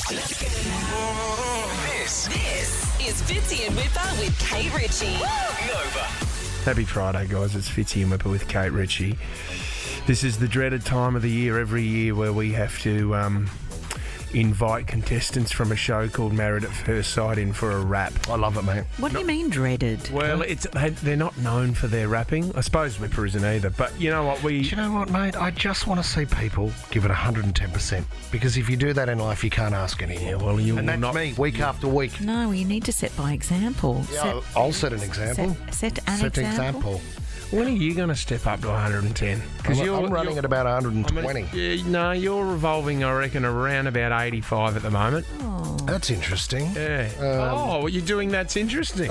This is Fitzy and Wippa with Kate Ritchie. Nova. Happy Friday, guys. It's Fitzy and Wippa with Kate Ritchie. This is the dreaded time of the year, every year, where we have to invite contestants from a show called Married at First Sight in for a rap. I love it, mate. What do you mean dreaded? Well, they're not known for their rapping. I suppose Wippa isn't either. But you know what? Do you know what, mate? I just want to see people give it 110%. Because if you do that in life, you can't ask anything. Yeah, well, you and will that's not. me, week after week. No, you need to set by example. Yeah, I'll set an example. Set an example. When are you going to step up to 110? Because I'm running at about 120. No, you're revolving, I reckon, around about 85 at the moment. Oh. That's interesting. Yeah. What you're doing, that's interesting.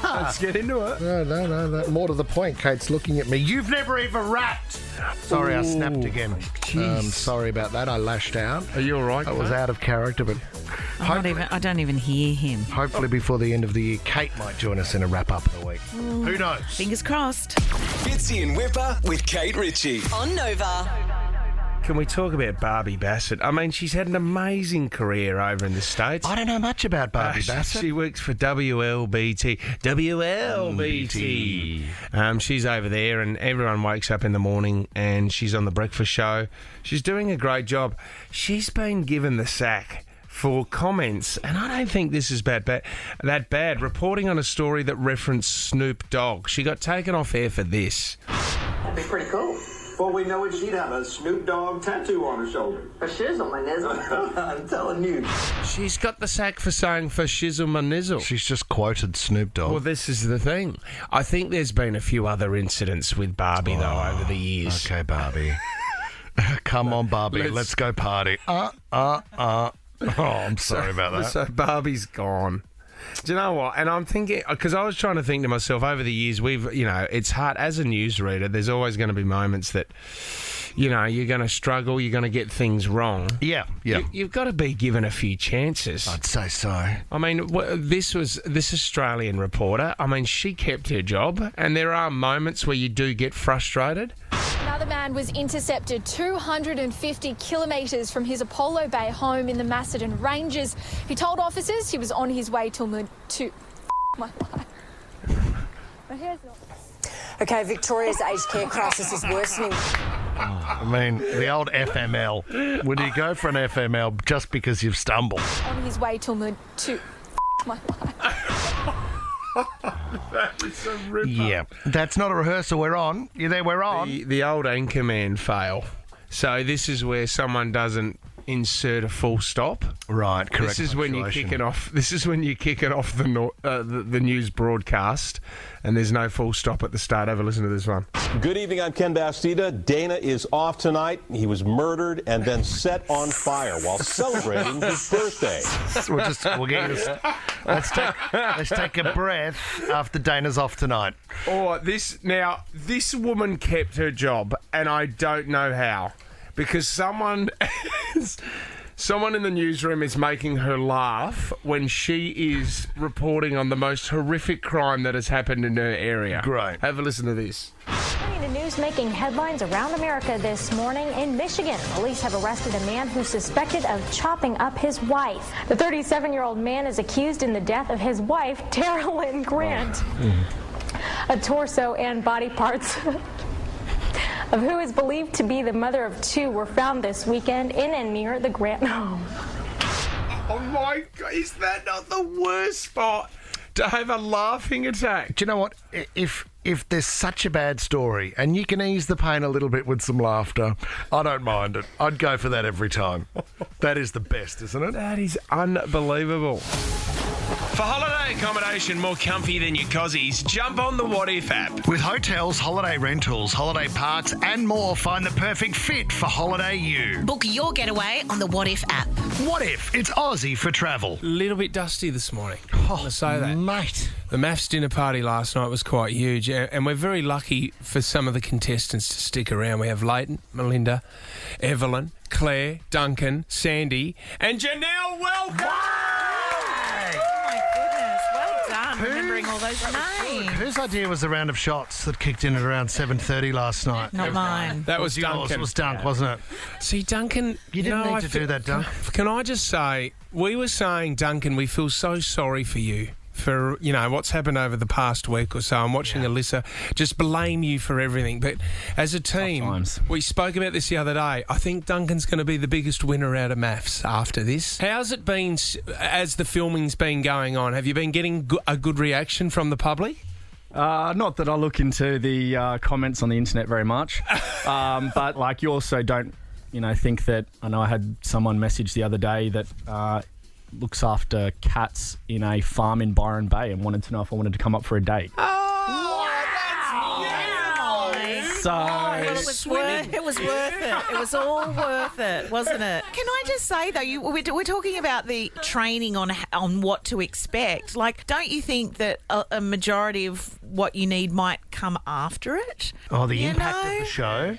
Let's get into it. No. More to the point, Kate's looking at me. You've never even rapped. Sorry, I snapped again. Sorry about that. I lashed out. Are you all right? I was out of character, but I don't even hear him. hopefully before the end of the year, Kate might join us in a wrap-up of the week. Who knows? Fingers crossed. Fitzy and Wippa with Kate Ritchie on Nova. Can we talk about Barbie Bassett? I mean, she's had an amazing career over in the States. I don't know much about Barbie Bassett. She works for WLBT. She's over there, and everyone wakes up in the morning and she's on the breakfast show. She's doing a great job. She's been given the sack for comments, and I don't think this is that bad, reporting on a story that referenced Snoop Dogg. She got taken off air for this. That'd be pretty cool. Before we know it, she'd have a Snoop Dogg tattoo on her shoulder. For shizzle, my nizzle. I'm telling you. She's got the sack for saying for shizzle my nizzle. She's just quoted Snoop Dogg. Well, this is the thing. I think there's been a few other incidents with Barbie, though, over the years. Okay, Barbie. Come on, Barbie. Let's go party. Oh, I'm sorry about that. So Barbie's gone. Do you know what? And I'm thinking, because I was trying to think to myself, over the years, it's hard. As a newsreader, there's always going to be moments that, you're going to struggle, you're going to get things wrong. Yeah. You've got to be given a few chances. I'd say so. I mean, this Australian reporter, I mean, she kept her job, and there are moments where you do get frustrated. Another man was intercepted 250 kilometres from his Apollo Bay home in the Macedon Ranges. He told officers he was on his way to my life. My hair's not. Okay, Victoria's aged care crisis is worsening. I mean, the old FML. Would you go for an FML just because you've stumbled? On his way to my life. That is a ripper. Yeah, that's not a rehearsal. We're on. You there? We're on. The old anchorman fail. So this is where someone doesn't insert a full stop. Right, correct. This is when you kick it off. This is when you kick it off the news broadcast, and there's no full stop at the start. Have a listen to this one. Good evening. I'm Ken Bastida. Dana is off tonight. He was murdered and then set on fire while celebrating his birthday. We'll get you. Let's take a breath after Dana's off tonight. This woman kept her job, and I don't know how. Because someone in the newsroom is making her laugh when she is reporting on the most horrific crime that has happened in her area. Great. Have a listen to this. The news making headlines around America this morning. In Michigan, police have arrested a man who's suspected of chopping up his wife. The 37-year-old man is accused in the death of his wife, Tara Lynn Grant. A torso and body parts of who is believed to be the mother of two were found this weekend in and near the Grant home. Oh my God, is that not the worst spot to have a laughing attack? Do you know what? If there's such a bad story and you can ease the pain a little bit with some laughter, I don't mind it. I'd go for that every time. That is the best, isn't it? That is unbelievable. For holiday accommodation more comfy than your cozies, jump on the What If app. With hotels, holiday rentals, holiday parks and more, find the perfect fit for Holiday You. Book your getaway on the What If app. What If? It's Aussie for travel. A little bit dusty this morning. I want to say that. Mate. The MAFS dinner party last night was quite huge, and we're very lucky for some of the contestants to stick around. We have Layton, Melinda, Evelyn, Claire, Duncan, Sandy, and Janelle. Welcome! remembering all those names. Whose idea was the round of shots that kicked in at around 7:30 last night? Not mine. That was Duncan. It was Dunk, wasn't it? See, Duncan... You didn't need to do that, Dunk. Can I just say, we were saying, Duncan, we feel so sorry for you. For, what's happened over the past week or so. I'm watching Alyssa just blame you for everything. But as a team, we spoke about this the other day. I think Duncan's going to be the biggest winner out of MAFS after this. How's it been as the filming's been going on? Have you been getting a good reaction from the public? Not that I look into the comments on the internet very much. But, you also don't, think that... I know I had someone message the other day that... looks after cats in a farm in Byron Bay and wanted to know if I wanted to come up for a date. So it was worth it. It was all worth it, wasn't it? Can I just say though, we're talking about the training on what to expect. Like, don't you think that a majority of what you need might come after it? Oh, the impact of the show.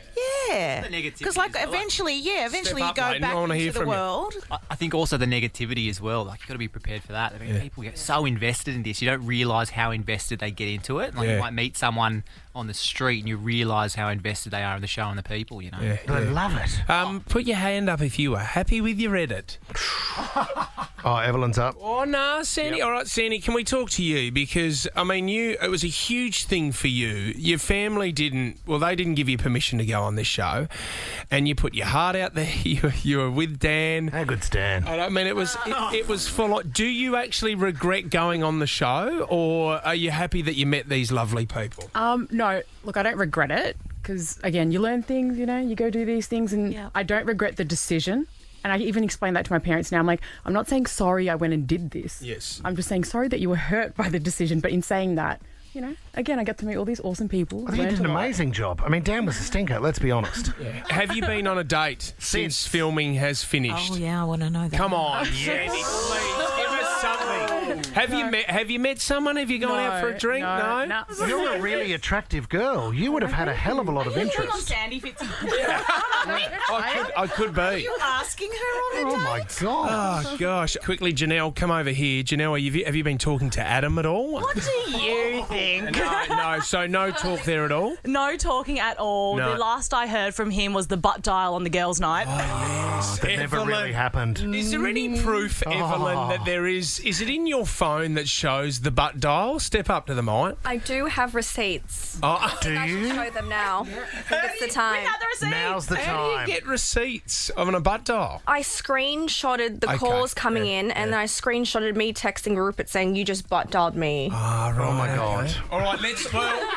Yeah, because eventually you go back into the world. I think also the negativity as well. Like, you've got to be prepared for that. I mean, people get so invested in this, you don't realise how invested they get into it. Like, you might meet someone on the street and you realise how invested they are in the show and the people, I love it. Put your hand up if you are happy with your edit. Oh, Evelyn's up. Oh, no, Sandy. Yep. All right, Sandy, can we talk to you? Because, I mean, it was a huge thing for you. Your family didn't give you permission to go on this show, and you put your heart out there. You were with Dan. How good's Dan? I mean, it was full on. Do you actually regret going on the show, or are you happy that you met these lovely people? No, look, I don't regret it because, again, you learn things, you go do these things, and I don't regret the decision. And I even explained that to my parents now. I'm like, I'm not saying sorry I went and did this. Yes. I'm just saying sorry that you were hurt by the decision. But in saying that, again, I get to meet all these awesome people. I think you did an amazing job. I mean, Dan was a stinker, let's be honest. Yeah. Have you been on a date since filming has finished? Oh, yeah, I want to know that. Come on, Sandy, please, give us something. Have you met someone? Have you gone out for a drink? No. You're a really attractive girl. You would have had a hell of a lot of interest. On Sandy, Fitzy. I could be. Are you asking her on a date? Oh, my God. Oh, gosh. Quickly, Janelle, come over here. Janelle, have you been talking to Adam at all? What do you think? No. So no talk there at all? No talking at all. No. The last I heard from him was the butt dial on the girls' night. Oh, yes. That never really happened. Is there any proof, Evelyn, that there is... Is it in your phone that shows the butt dial? Step up to the mic. I do have receipts. Oh, do I you? should show them now. I think it's the time. We have the receipts. Now's the time. How do you get receipts of a butt dial? I screenshotted the calls coming in, and then I screenshotted me texting Rupert saying, "You just butt dialed me." Oh, right. Oh, my God. All right,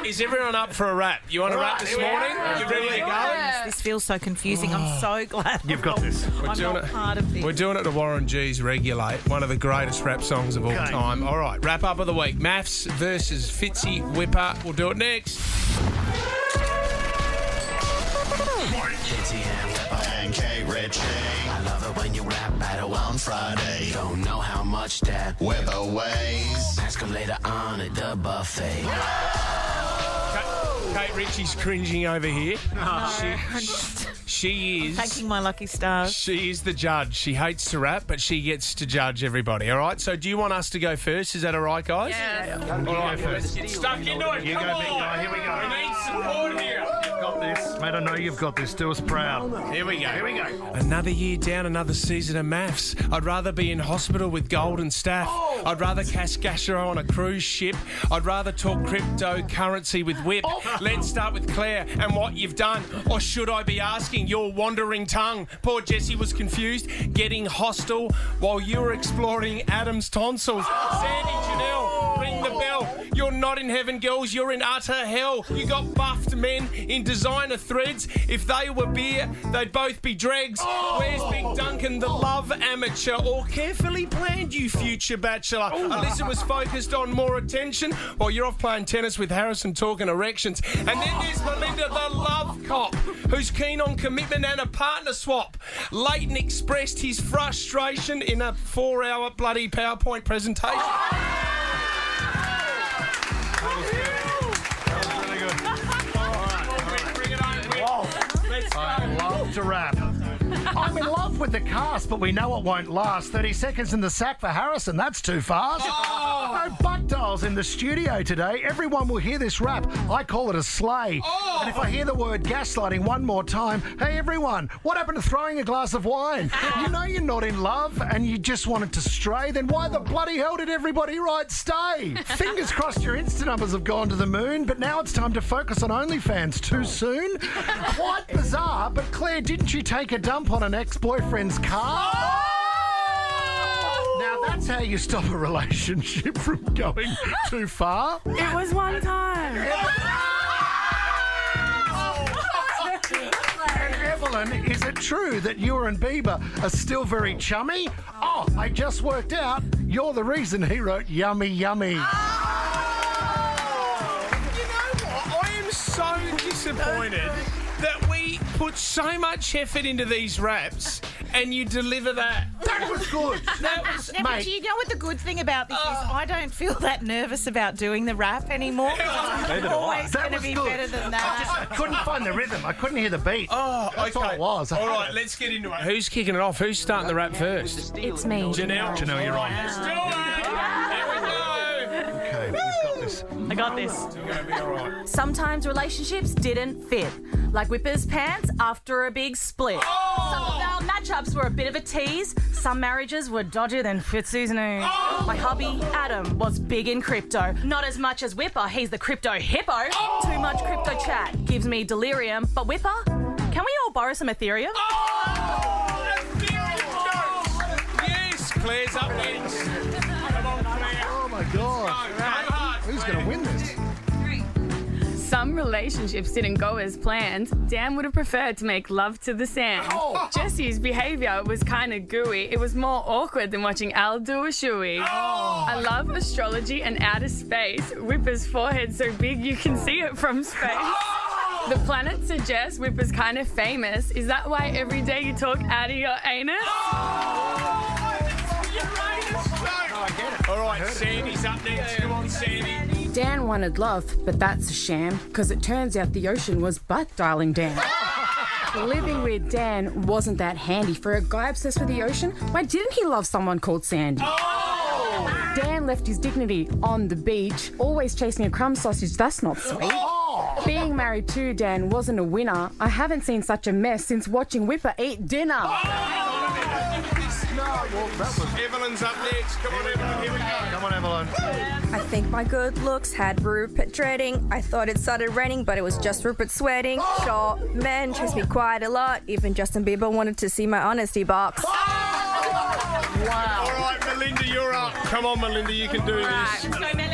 is everyone up for a rap? You want a rap this morning? You ready to go? This feels so confusing. I'm so glad You've got this. I'm not part of this. We're doing it to Warren G's Regulate, one of the greatest rap songs of all time. All right, wrap up of the week. MAFS versus Fitzy Wippa. We'll do it next. Fitzy and Wippa and Kate Ritchie. I love it when you rap battle on Friday. Don't know how much that Wippa weighs. Ask her later on at the buffet. Kate Ritchie's cringing over here. She is... Thanking my lucky stars. She is the judge. She hates to rap, but she gets to judge everybody, all right? So do you want us to go first? Is that all right, guys? Yeah. All right, stuck into it. You Come go, on. big guy. Here we go. We need support here. You've got this. Mate, I know you've got this. Do us proud. Here we go. Another year down, another season of MAFS. I'd rather be in hospital with golden staff. I'd rather cast gastro on a cruise ship. I'd rather talk cryptocurrency with Whip. Let's start with Claire and what you've done. Or should I be asking your wandering tongue? Poor Jessie was confused, getting hostile while you were exploring Adam's tonsils. Sandy, Janelle, ring the bell. You're not in heaven, girls. You're in utter hell. You got buffed men in designer threads. If they were beer, they'd both be dregs. Where's Big Duncan, the love amateur? Or carefully planned, you future bachelor? Alyssa was focused on more attention while you're off playing tennis with Harrison talking erections. And then there's Melinda, the love cop, who's keen on commitment and a partner swap. Layton expressed his frustration in a 4-hour bloody PowerPoint presentation. I love to rap. I'm in love with the cast, but we know it won't last. 30 seconds in the sack for Harrison. That's too fast. No butt dials in the studio today. Everyone will hear this rap. I call it a slay. And if I hear the word gaslighting one more time, hey, everyone, what happened to throwing a glass of wine? You know you're not in love and you just wanted to stray. Then why the bloody hell did everybody write stay? Fingers crossed your Insta numbers have gone to the moon, but now it's time to focus on OnlyFans. Too soon? Quite bizarre, but Claire, didn't you take a dump on an ex-boyfriend's car? Now that's how you stop a relationship from going too far. It was one time. And Evelyn, is it true that you and Bieber are still very chummy? Oh, I just worked out you're the reason he wrote Yummy Yummy. You know what? I am so disappointed that we put so much effort into these raps and you deliver that. That was good. But you know what the good thing about this is? I don't feel that nervous about doing the rap anymore. It's always going to be better than that. I couldn't find the rhythm. I couldn't hear the beat. Oh, That's all it was. All right, let's get into it. Who's kicking it off? Who's starting the rap first? It's me. Janelle. Janelle, you're on. Let's do it. Here we go. Okay, he's got this. I got this. It's going to be all right. Sometimes relationships didn't fit, like Wippa's pants after a big split. Some of our matchups were a bit of a tease. Some marriages were dodgier than Fitzy's news. My hubby, Adam, was big in crypto. Not as much as Wippa, he's the crypto hippo. Too much crypto chat gives me delirium. But Wippa, can we all borrow some Ethereum? Yes, Claire's up next. Come on, Claire. Oh, my God. Who's going to win this? Some relationships didn't go as planned. Dan would have preferred to make love to the sand. Jesse's behaviour was kind of gooey. It was more awkward than watching Al do a shoey. I love astrology and outer space. Wippa's forehead so big you can see it from space. The planet suggests Wippa's kind of famous. Is that why every day you talk out of your anus? All right, Sandy's up next. Come on, Sandy. Dan wanted love, but that's a sham, because it turns out the ocean was butt dialing Dan. Living with Dan wasn't that handy. For a guy obsessed with the ocean, why didn't he love someone called Sandy? Dan left his dignity on the beach, always chasing a crumb sausage. That's not sweet. Being married to Dan wasn't a winner. I haven't seen such a mess since watching Wippa eat dinner. Evelyn's up next. Come on, Evelyn. Here we go. Come on, Evelyn. I think my good looks had Rupert dreading. I thought it started raining, but it was just Rupert sweating. Sure, men chased me quite a lot. Even Justin Bieber wanted to see my honesty box. Wow. All right, Melinda, you're up. Come on, Melinda, you can do this. Go, Melly.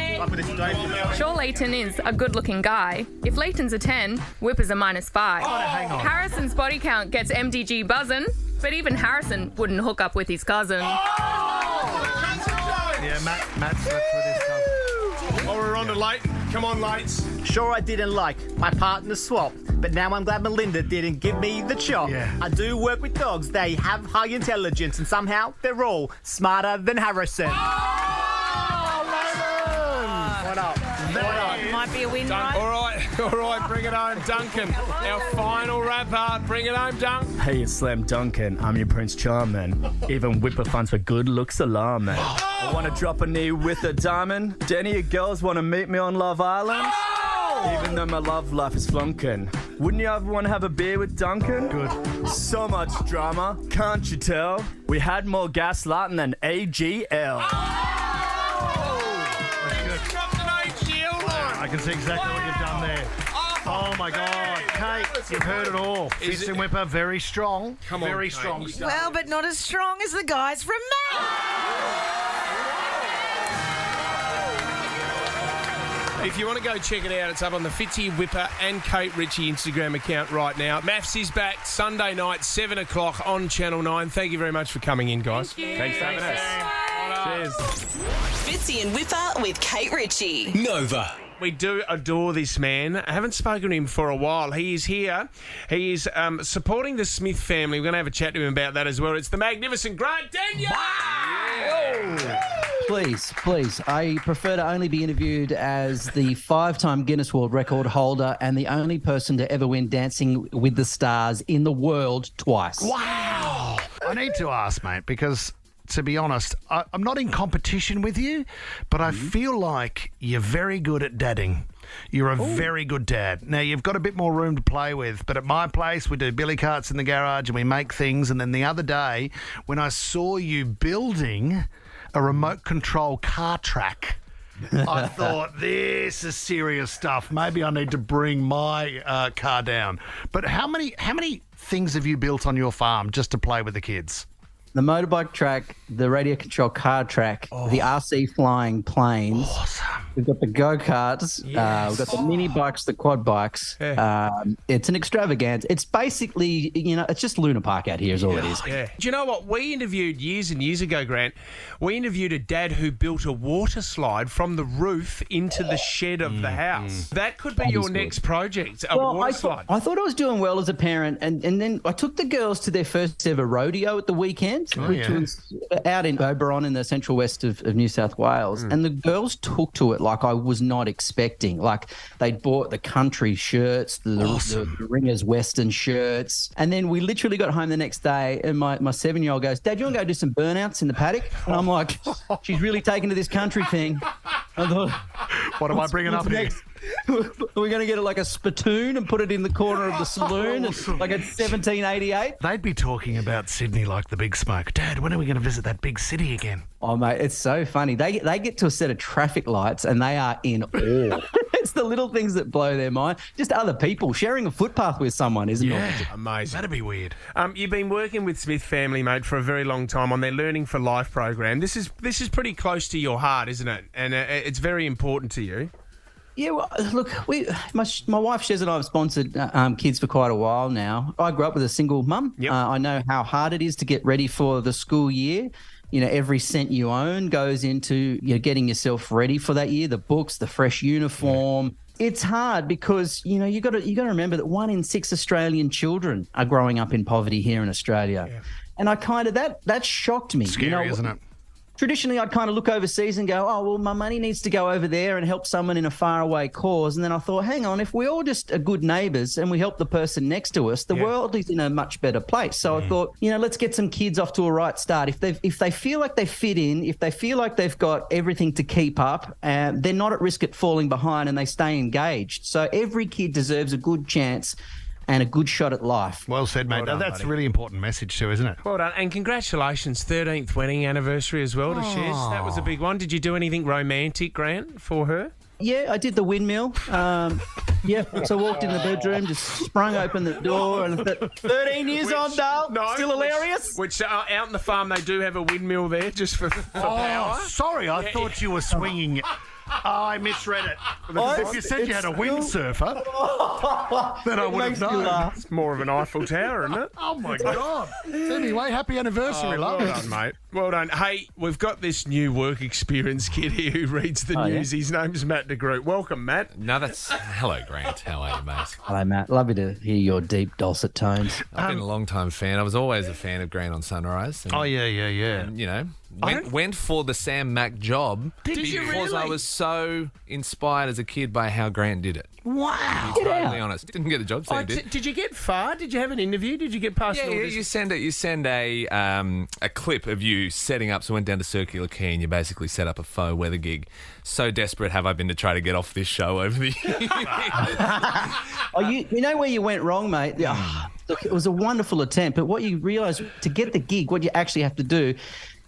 Sure, Layton is a good-looking guy. If Layton's a 10, Wippa's a -5. Hang on. Harrison's body count gets MDG buzzing, but even Harrison wouldn't hook up with his cousin. Yeah, Matt slept with his cousin. Oh, we're on to Layton. Come on, Lates. Sure, I didn't like my partner swap, but now I'm glad Melinda didn't give me the chop. Yeah. I do work with dogs. They have high intelligence, and somehow they're all smarter than Harrison. What up? Might be a win, right? All right, bring it home, Duncan. Our final rapper. Bring it home, Dunk. Hey, it's Slam Duncan. I'm your Prince Charming. Even Wippa finds for good looks alarming. I want to drop a knee with a diamond. Do any of you girls want to meet me on Love Island? Even though my love life is flunking. Wouldn't you ever want to have a beer with Duncan? Good. So much drama, can't you tell? We had more gaslighting than AGL. I can see exactly what you've done there. Oh, my God. Kate, you've heard it all. Fitz and Wippa, very strong. Come on, very Kate. strong. Well, but not as strong as the guys from If you want to go check it out, it's up on the Fitzy, Wippa and Kate Ritchie Instagram account right now. MAFS is back Sunday night, 7 o'clock on Channel 9. Thank you very much for coming in, guys. Thanks for having us. Cheers. Fitzy and Wippa with Kate Ritchie. Nova. We do adore this man. I haven't spoken to him for a while. He is here. He is supporting the Smith family. We're going to have a chat to him about that as well. It's the magnificent Grant Daniel. Please. I prefer to only be interviewed as the 5-time Guinness World Record holder and the only person to ever win Dancing with the Stars in the world twice. Wow. I need to ask, mate, because to be honest, I'm not in competition with you, but I feel like you're very good at dadding. You're a very good dad. Now, you've got a bit more room to play with, but at my place, we do billy carts in the garage and we make things. And then the other day, when I saw you building a remote control car track, I thought, this is serious stuff. Maybe I need to bring my car down. But how many things have you built on your farm just to play with the kids? The motorbike track, the radio control car track, the RC flying planes. Awesome. We've got the go-karts. Yes. We've got the mini bikes, the quad bikes. Yeah. It's an extravaganza. It's basically, it's just Luna Park out here is all it is. Yeah. Do you know what? We interviewed years and years ago, Grant, we interviewed a dad who built a water slide from the roof into the shed of the house. That could be your next project, a water slide. I thought I was doing well as a parent, and then I took the girls to their first ever rodeo at the weekend, which was out in Oberon in the central west of New South Wales. And the girls took to it like I was not expecting. Like they'd bought the country shirts, the Ringers Western shirts. And then we literally got home the next day and my 7-year-old goes, Dad, you want to go do some burnouts in the paddock? And I'm like, she's really taken to this country thing. I thought, what am I bringing up here? Are we going to get it like a spittoon and put it in the corner of the saloon like it's 1788? They'd be talking about Sydney like the big smoke. Dad, when are we going to visit that big city again? Oh, mate, it's so funny. They get to a set of traffic lights and they are in awe. It's the little things that blow their mind. Just other people sharing a footpath with someone, isn't it? Amazing. That'd be weird. You've been working with Smith Family, mate, for a very long time on their Learning for Life program. This is pretty close to your heart, isn't it? And it's very important to you. Yeah, well, look, my wife Shez and I have sponsored kids for quite a while now. I grew up with a single mum. Yep. I know how hard it is to get ready for the school year. Every cent you own goes into getting yourself ready for that year. The books, the fresh uniform. Yeah. It's hard because you got to remember that 1 in 6 Australian children are growing up in poverty here in Australia, and I kind of that shocked me. Scary, isn't it? Traditionally, I'd kind of look overseas and go, oh, well, my money needs to go over there and help someone in a faraway cause. And then I thought, hang on, if we all just are good neighbours and we help the person next to us, the world is in a much better place. So I thought, let's get some kids off to a right start. If they feel like they fit in, if they feel like they've got everything to keep up, they're not at risk at falling behind and they stay engaged. So every kid deserves a good chance and a good shot at life. Well said, mate. Well done, that's buddy. a really important message too, isn't it? Well done. And congratulations, 13th wedding anniversary as well to Shez. That was a big one. Did you do anything romantic, Grant, for her? Yeah, I did the windmill. So I walked in the bedroom, just sprung open the door, and 13 years on, Dale. No, still hilarious. Which out in the farm, they do have a windmill there just for power. Sorry, I thought you were swinging it. Oh, I misread it. If you said you had a windsurfer, then I would have known. It's more of an Eiffel Tower, isn't it? Oh, my God. Anyway, happy anniversary, love. Well done, mate. Well done. Hey, we've got this new work experience kid here who reads the news. His name's Matt DeGroot. Welcome, Matt. No, hello, Grant. How are you, mate? Hello, Matt. Lovely to hear your deep, dulcet tones. I've been a long-time fan. I was always a fan of Grant on Sunrise. And, and, went for the Sam Mack job. Did you really? Because I was so inspired as a kid by how Grant did it. Wow. Totally honest. Didn't get the job, so he did. Did you get far? Did you have an interview? Did you get past all this? You send a clip of you setting up. So I went down to Circular Quay and you basically set up a faux weather gig. So desperate have I been to try to get off this show over the years. You know where you went wrong, mate? Look, it was a wonderful attempt, but what you realise, to get the gig, what you actually have to do,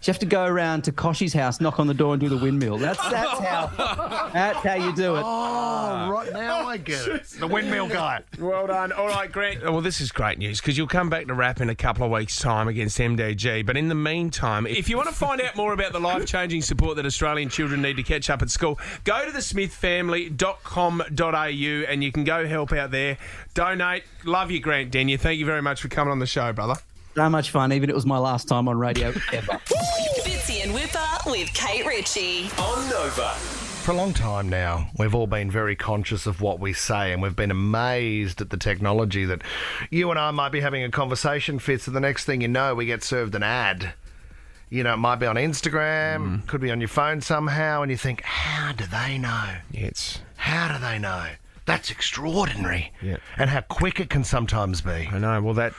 you have to go around to Koshy's house, knock on the door and do the windmill. That's how you do it. Oh, right now I get it. The windmill guy. Well done. All right, Grant. Well, this is great news because you'll come back to rap in a couple of weeks' time against MDG. But in the meantime, if you want to find out more about the life-changing support that Australian children need to catch up at school, go to thesmithfamily.com.au and you can go help out there. Donate. Love you, Grant Denyer. Thank you very much for coming on the show, brother. So much fun, even it was my last time on radio ever. Fitzy and Wippa with Kate Ritchie on Nova. For a long time now, we've all been very conscious of what we say, and we've been amazed at the technology that you and I might be having a conversation, Fitz, and the next thing you know, we get served an ad. It might be on Instagram, could be on your phone somehow, and you think, how do they know? Yes. How do they know? That's extraordinary. Yeah. And how quick it can sometimes be. I know. Well,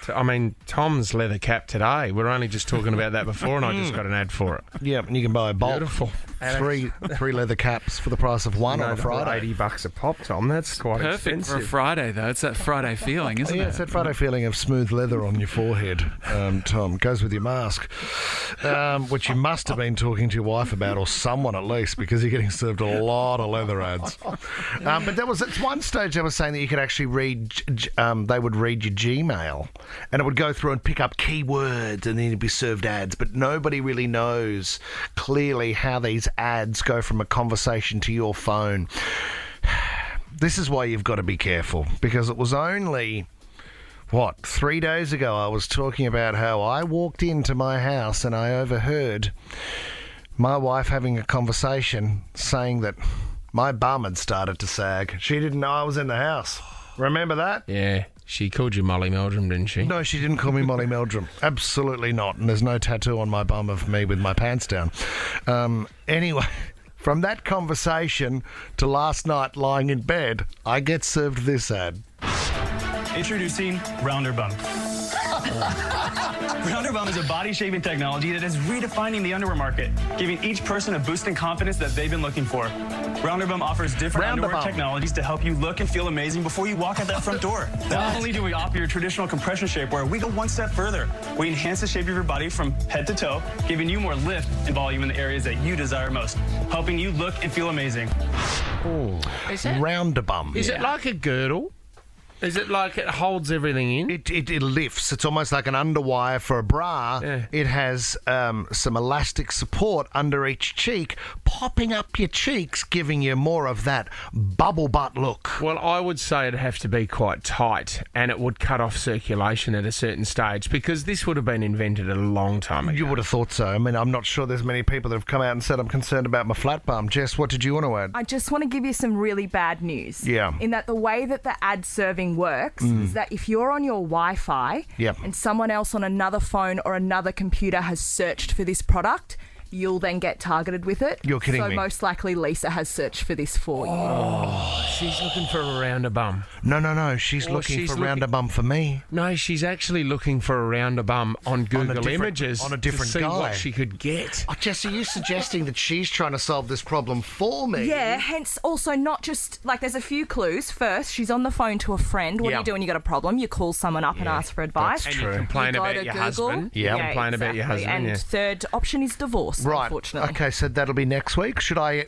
Tom's leather cap today. We're only just talking about that before, and I just got an ad for it. Yeah, and you can buy a bulk. Beautiful. Three leather caps for the price of one on a Friday. $80 a pop, Tom. That's quite perfect expensive. for a Friday, though. It's that Friday feeling, isn't it? Yeah, it's that Friday feeling of smooth leather on your forehead, Tom. Goes with your mask, which you must have been talking to your wife about, or someone at least, because you're getting served a lot of leather ads. But there was at one stage they were saying that you could actually read, they would read your Gmail, and it would go through and pick up keywords, and then you'd be served ads. But nobody really knows clearly how these ads go from a conversation to your phone. This is why you've got to be careful, because it was only 3 days ago I was talking about how I walked into my house and I overheard my wife having a conversation saying that my bum had started to sag. She didn't know I was in the house. Remember that? Yeah. She called you Molly Meldrum, didn't she? No, she didn't call me Molly Meldrum. Absolutely not. And there's no tattoo on my bum of me with my pants down. Anyway, from that conversation to last night lying in bed, I get served this ad. Introducing Rounder Bum. Rounder Bum is a body-shaping technology that is redefining the underwear market, giving each person a boost in confidence that they've been looking for. Rounder Bum offers different underwear technologies to help you look and feel amazing before you walk out that front door. Not only do we offer your traditional compression shapewear, we go one step further. We enhance the shape of your body from head to toe, giving you more lift and volume in the areas that you desire most, helping you look and feel amazing. Rounder Bum. Is it like a girdle? Is it like it holds everything in? It lifts. It's almost like an underwire for a bra. Yeah. It has some elastic support under each cheek, popping up your cheeks, giving you more of that bubble butt look. Well, I would say it'd have to be quite tight, and it would cut off circulation at a certain stage, because this would have been invented a long time ago. You would have thought so. I mean, I'm not sure there's many people that have come out and said, I'm concerned about my flat bum. Jess, what did you want to add? I just want to give you some really bad news. Yeah. In that the way that the ad serving works is that if you're on your Wi-Fi and someone else on another phone or another computer has searched for this product, you'll then get targeted with it. You're kidding me. So most likely Lisa has searched for this for you. Oh, she's looking for a rounder bum. No. She's looking for rounder bum for me. No, she's actually looking for a rounder bum on Google Images on a different to see guy. what she could get. Oh, Jess, are you suggesting that she's trying to solve this problem for me? Yeah, hence also not just, like, there's a few clues. First, she's on the phone to a friend. What do you do when you got a problem? You call someone up and ask for advice. That's true. And you complain about your husband. Yeah. Complain about your husband. And third option is divorce, unfortunately. Okay, so that'll be next week. Should I,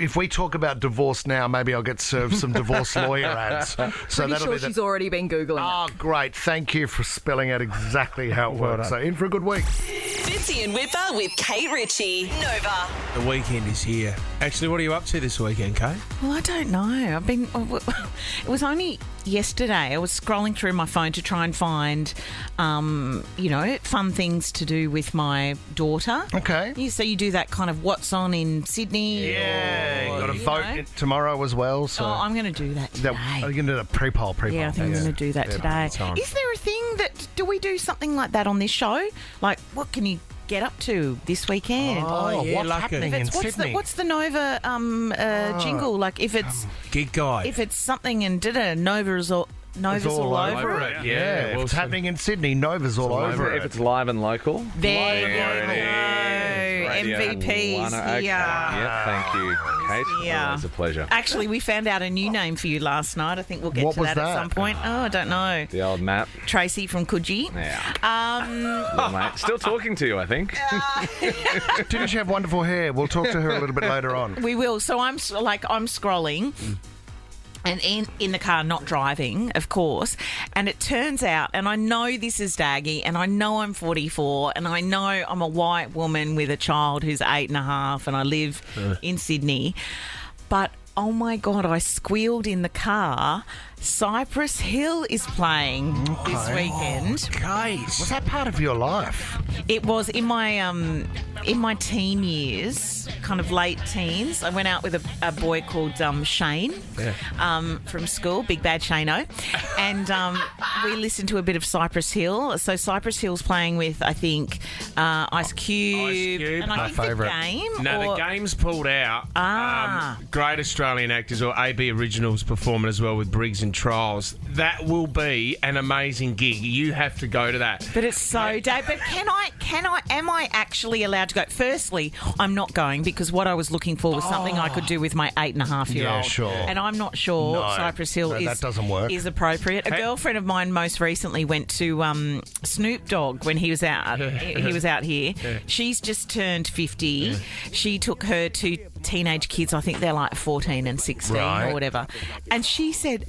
if we talk about divorce now, maybe I'll get served some divorce lawyer ads. So Pretty that'll sure be she's already been Googling Oh, great. Thank you for spelling out exactly how it works. So in for a good week. Fitzy and Wippa with Kate Ritchie. Nova. The weekend is here. Actually, what are you up to this weekend, Kate? Well, I don't know. It was only yesterday. I was scrolling through my phone to try and find, fun things to do with my daughter. Okay. So you do that kind of what's on in Sydney. Yeah, you've got to vote tomorrow as well. So I'm going to do that today. Are you going to do the pre-poll? Yeah, I think I'm going to do that today. Is there a thing do we do something like that on this show? Like, what can you get up to this weekend? What's happening in Sydney? What's the Nova jingle? Like, if it's Gig Guide. if it's something and Nova's all over it. Yeah, if it's happening in Sydney, Nova's all over it. If it's live and local. There you go. MVPs. Okay. Yeah, thank you, Kate. Yeah. Always a pleasure. Actually, we found out a new name for you last night. I think we'll get What to was that that? at some point. Oh, I don't know. The old map. Tracy from Coogee. Yeah. Well, mate, still talking to you, I think. Didn't she have wonderful hair? We'll talk to her a little bit later on. We will. So I'm scrolling. And in the car, not driving, of course. And it turns out, and I know this is daggy, and I know I'm 44, and I know I'm a white woman with a child who's 8.5, and I live in Sydney. But, oh my God, I squealed in the car Cypress Hill is playing this weekend. Okay. Was that part of your life? It was in my teen years, kind of late teens. I went out with a boy called Shane from school, Big Bad Shane-O, and we listened to a bit of Cypress Hill. So Cypress Hill's playing with, I think, Ice Cube. And I think favourite. The Game. No, The Game's pulled out. Great Australian actors or AB Originals performing as well with Briggs and Trials. That will be an amazing gig. You have to go to that. But it's so dope. But am I actually allowed to go? Firstly, I'm not going because what I was looking for was something I could do with my 8.5-year-old. Yeah, sure. And I'm not sure Cypress Hill that doesn't work. is appropriate. A girlfriend of mine most recently went to Snoop Dogg when he was out. He was out here. Yeah. She's just turned 50. Yeah. She took her two teenage kids. I think they're like 14 and 16 or whatever. And she said...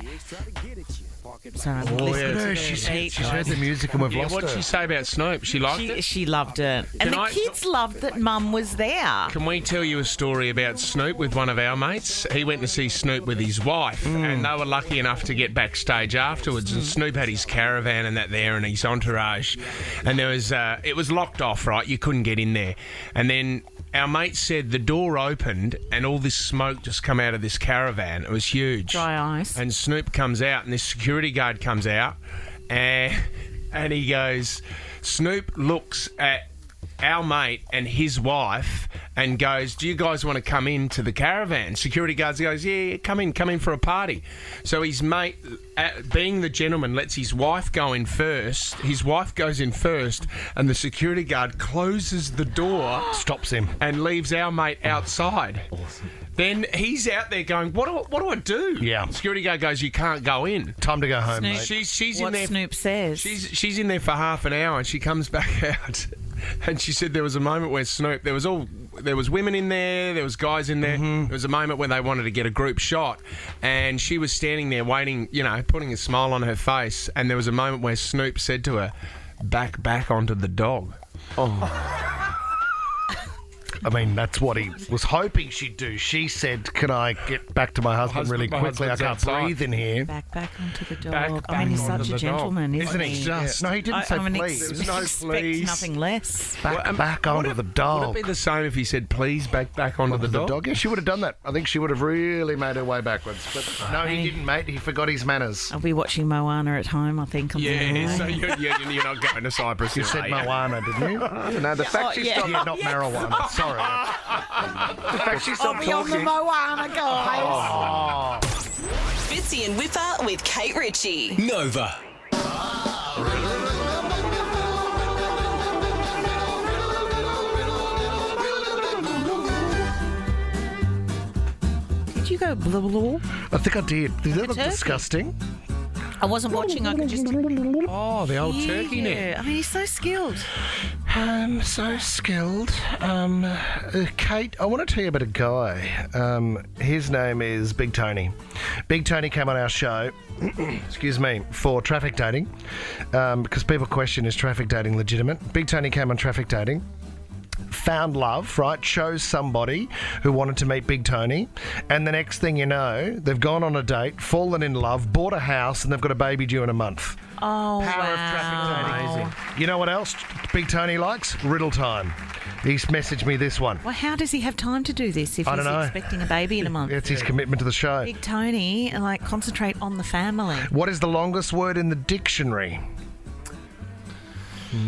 Sorry, I'm listening to she's heard the music and we've lost what her. did she say about Snoop? She liked it? She loved it. And the kids loved that Mum was there. Can we tell you a story about Snoop with one of our mates? He went to see Snoop with his wife and they were lucky enough to get backstage afterwards and Snoop had his caravan and that there and his entourage and there was it was locked off, right? You couldn't get in there. And then our mate said the door opened and all this smoke just come out of this caravan. It was huge. Dry ice. And Snoop comes out and this security guard comes out and he goes, Snoop looks at our mate and his wife and goes, do you guys want to come into the caravan? Security guards goes, yeah, come in for a party. So his mate, being the gentleman, lets his wife go in first. His wife goes in first and the security guard closes the door, stops him and leaves our mate outside. Awesome. Then he's out there going, what do I do? Yeah. Security guard goes, you can't go in. Time to go home, Snoop, mate. She's what in there. Snoop says. She's in there for half an hour and she comes back out and she said there was a moment where Snoop, there was women in there was guys in there. There was a moment where they wanted to get a group shot and she was standing there waiting, putting a smile on her face, and there was a moment where Snoop said to her, back onto the dog. I mean, that's what he was hoping she'd do. She said, can I get back to my husband really quickly? I can't breathe in here. Back onto the dog. I mean, he's such a gentleman, isn't he? Just, no, he didn't say please. There was no please. Nothing less. Back onto the dog. Would it be the same if he said, please, back onto the dog? Yeah, she would have done that. I think she would have really made her way backwards. But no, he didn't, mate. He forgot his manners. I'll be watching Moana at home, I think. So you're not going to Cyprus. You said Moana, didn't you? No, the fact she stopped... Yeah, not marijuana. Sorry. The fact she stopped I'll be on the Moana, guys. Fitzy and Wippa with Kate Ritchie. Nova. Did you go blah, blah, blah? I think I did. Did that look turkey. disgusting? I wasn't watching. I could just... Oh, the old turkey net. I mean, he's so skilled. So skilled. Kate, I want to tell you about a guy. His name is Big Tony. Big Tony came on our show, excuse me, for traffic dating, because people question, is traffic dating legitimate? Big Tony came on traffic dating. Found love, right? Chose somebody who wanted to meet Big Tony, and the next thing you know, they've gone on a date, fallen in love, bought a house, and they've got a baby due in a month. Oh, Power of traffic dating. Amazing. You know what else Big Tony likes? Riddle time. He's messaged me this one. Well, how does he have time to do this if he's expecting a baby in a month? It's his commitment to the show. Big Tony, concentrate on the family. What is the longest word in the dictionary?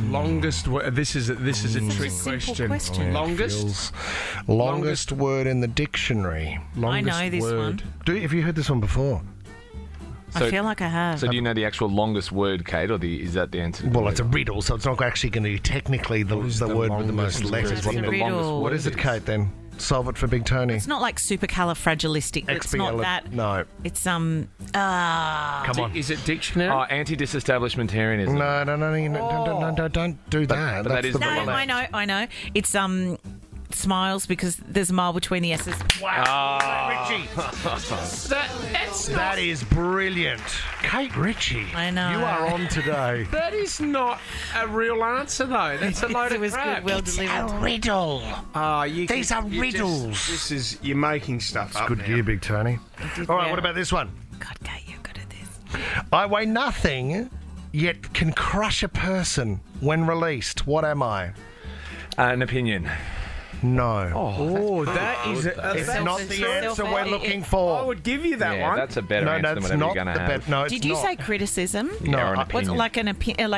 Longest word. This is a trick question. Longest word in the dictionary. I know this one. Have you heard this one before? I feel like I have. So do you know the actual longest word, Kate, or is that the answer? Well, it's a riddle, so it's not actually going to be technically the word with the most letters. What is it, Kate, then? Solve it for Big Tony. It's not like supercalifragilistic. It's not that. No. It's Come on. Is it dictionary? Oh, anti-disestablishmentarianism. No, don't do that. But that is no, I know. It's smiles because there's a mile between the S's. Wow. Ritchie. That is brilliant. Kate Ritchie. I know. You are on today. That is not a real answer, though. That's a load of crap. Good, well delivered. A riddle. These are riddles. You're making stuff up. Good gear, Big Tony. All right, what about this one? God, Kate, you're good at this. I weigh nothing, yet can crush a person when released. What am I? An opinion. No. Oh, that is... It's not the answer we're looking for. I would give you that Yeah, one. that's a better answer than whatever you're going to have. No, it's Did you not. say criticism? No, or an What's opinion. like an opinion?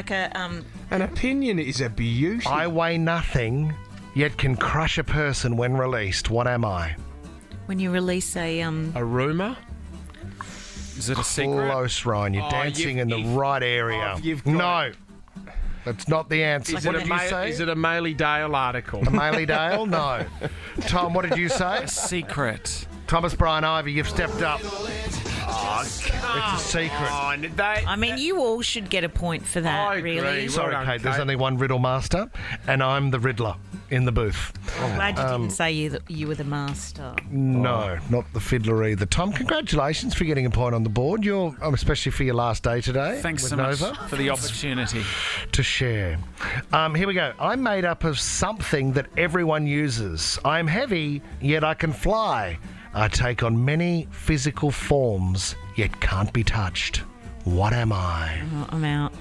An opinion is a beauty. I weigh nothing, yet can crush a person when released. What am I? When you release a rumour? Is it a secret? Close, Ryan. You're dancing in the right area. No. That's not the answer. Is What it did you say? Is it a Maily Dale article? A Maily Dale? No. Tom, what did you say? A secret. Thomas Brian Ivy, you've stepped up. Oh, It's a secret. I mean, you all should get a point for that, really. Sorry, Kate. There's only one riddle master, and I'm the riddler in the booth. I'm glad you didn't say you were the master. No, not the fiddler either. Tom, congratulations for getting a point on the board. Especially for your last day today. Thanks with so Nova. much for the opportunity. To share. Here we go. I'm made up of something that everyone uses. I'm heavy, yet I can fly. I take on many physical forms, yet can't be touched. What am I? Oh, I'm out.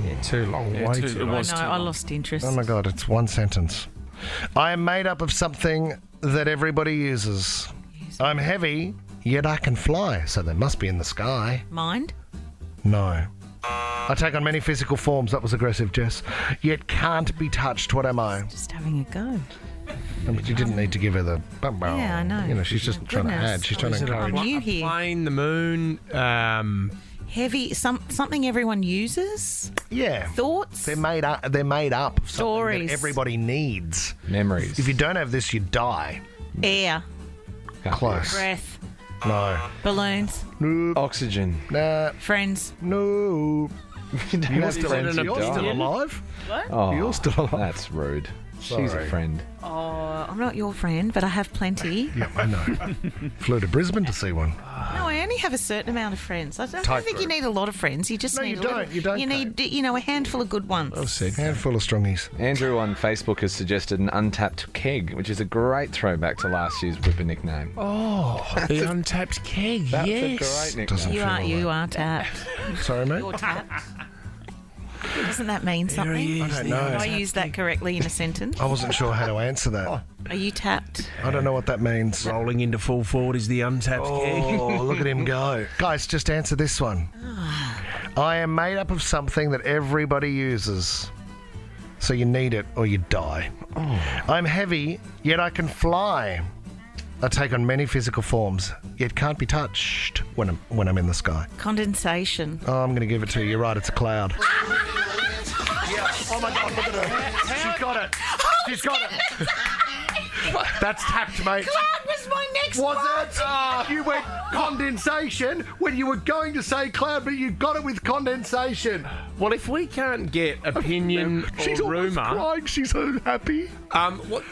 Yeah, too long. Yeah, Way too- too it long. was No, too I long. lost interest. Oh my God, it's one sentence. I am made up of something that everybody uses. I'm heavy, yet I can fly, so they must be in the sky. Mind? No. I take on many physical forms. That was aggressive, Jess. Yet can't be touched. What am I? Just having a go. But you didn't need to give her the... Yeah, I know. You know, she's just trying to Goodness. add. She's trying to Is it encourage. I'm new here. Plane, the moon, Heavy, something everyone uses? Yeah. Thoughts? They're made up of something Stories. that everybody needs. Memories. If you don't have this, you die. Air. Close. Breath. No. Balloons. No. Oxygen. Nah. Friends. No. You're still alive? What? Oh, You're still alive. That's rude. She's Sorry. a friend. Oh, I'm not your friend, but I have plenty. Yeah, I know. Flew to Brisbane to see one. No, I only have a certain amount of friends. I don't Tight think you group. need a lot of friends. You just No, need you a little. don't. You don't, You need, a handful of good ones. Handful of strongies. Andrew on Facebook has suggested an untapped keg, which is a great throwback to last year's Wippa nickname. Oh, the untapped keg. That's yes. a great nickname. Doesn't You feel are, all you that. are tapped. Sorry, mate? You're tapped. Doesn't that mean something? he is, I don't the know. Do I use that correctly in a sentence? I wasn't sure how to answer that. Are you tapped? I don't know what that means. Rolling into full forward is the untapped keg. Oh, look at him go. Guys, just answer this one. I am made up of something that everybody uses. So you need it or you die. I'm heavy, yet I can fly. I take on many physical forms, yet can't be touched when I'm in the sky. Condensation. Oh, I'm going to give it to you. You're right, it's a cloud. Oh my God, look at her. She's got it. She's got it. That's tapped, mate. Cloud was my next Was one. it? You went condensation when you were going to say cloud, but you got it with condensation. Well, if we can't get opinion She's or almost rumour, crying. She's so happy. what?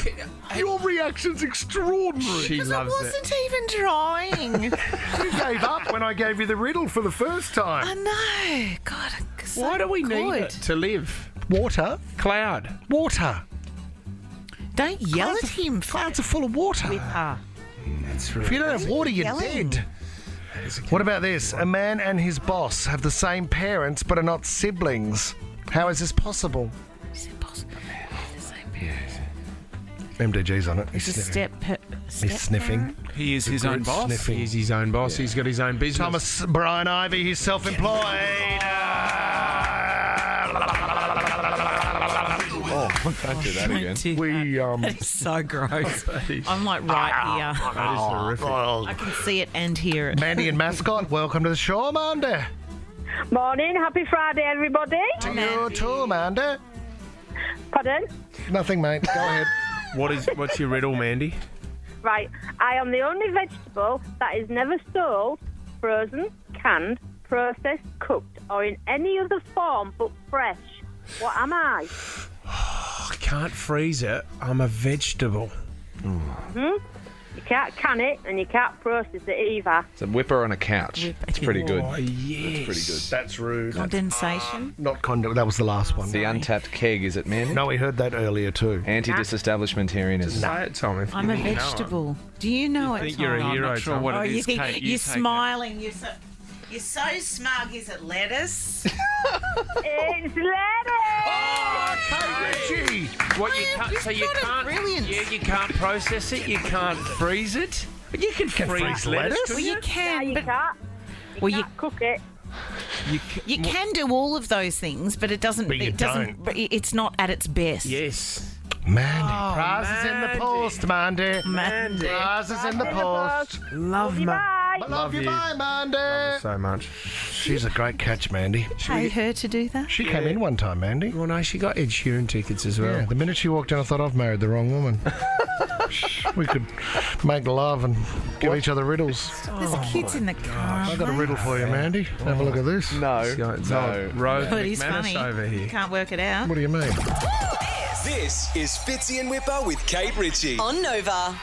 Your reaction's extraordinary. She I loves it. wasn't even trying. You gave up when I gave you the riddle for the first I time. know. God, it's so Why do we need good. it to live? Water. Cloud. Water. Don't yell at him. Clouds are full of water. Wippa. That's If you don't have water, you're Yelling. dead. What about this? A man and his boss have the same parents but are not siblings. How is this possible? Is it possible? The same parents. MDG's on it. Is He's a sniffing. step He's sniffing. parent? He is his own boss. Sniffing. He's his own boss. He's got his own business. Thomas Brian Ivy, he's self-employed. Don't do that again. We That is so gross. I'm like right here. That is horrific. I can see it and hear it. Mandy and Mascot, welcome to the show, Amanda. Morning, happy Friday, everybody. To you too, Amanda. Pardon? Nothing, mate. Go ahead. What's your riddle, Mandy? Right, I am the only vegetable that is never sold, frozen, canned, processed, cooked, or in any other form but fresh. What am I? I can't freeze it. I'm a vegetable. You can't can it and you can't process it either. It's a whipper on a couch. It's pretty good. Oh, yes. It's pretty good. That's rude. Condensation. Not condom. That was the last one. The untapped keg, is it, man? No, we heard that earlier too. Anti-disestablishmentarianism. Say it, Tom. If I'm you a didn't know it. vegetable. Do you know it? think you're a Tom? hero, I'm not sure Tom. what Oh, it you is, think Kate. you're You take it. smiling. You're so... You're so smug. Is it lettuce? It's lettuce! Richie! What you can't? So you can't? Brilliant. Yeah, you can't process it. You can't freeze it. But you can freeze lettuce. Well, you can, You but can't. well, you Cook it. you can do all of those things, but it doesn't. But you It doesn't. It's not at its best. Yes. Mandy. Prize is in the post, Mandy. Mandy. Prize is in the post. Love Bye. I love you. Bye, Mandy. So much. She's a great catch, Mandy. Pay her to do that. She came in one time, Mandy. Well, no, she got Ed Sheeran tickets as well. Yeah, the minute she walked in, I thought I've married the wrong woman. We could make love and give each other riddles. There's kids in the car. I got a riddle for you, Mandy. Have a look at this. No. Rose But he's McManus funny. over here. Can't work it out. What do you mean? This is Fitzy and Wippa with Kate Ritchie. On Nova.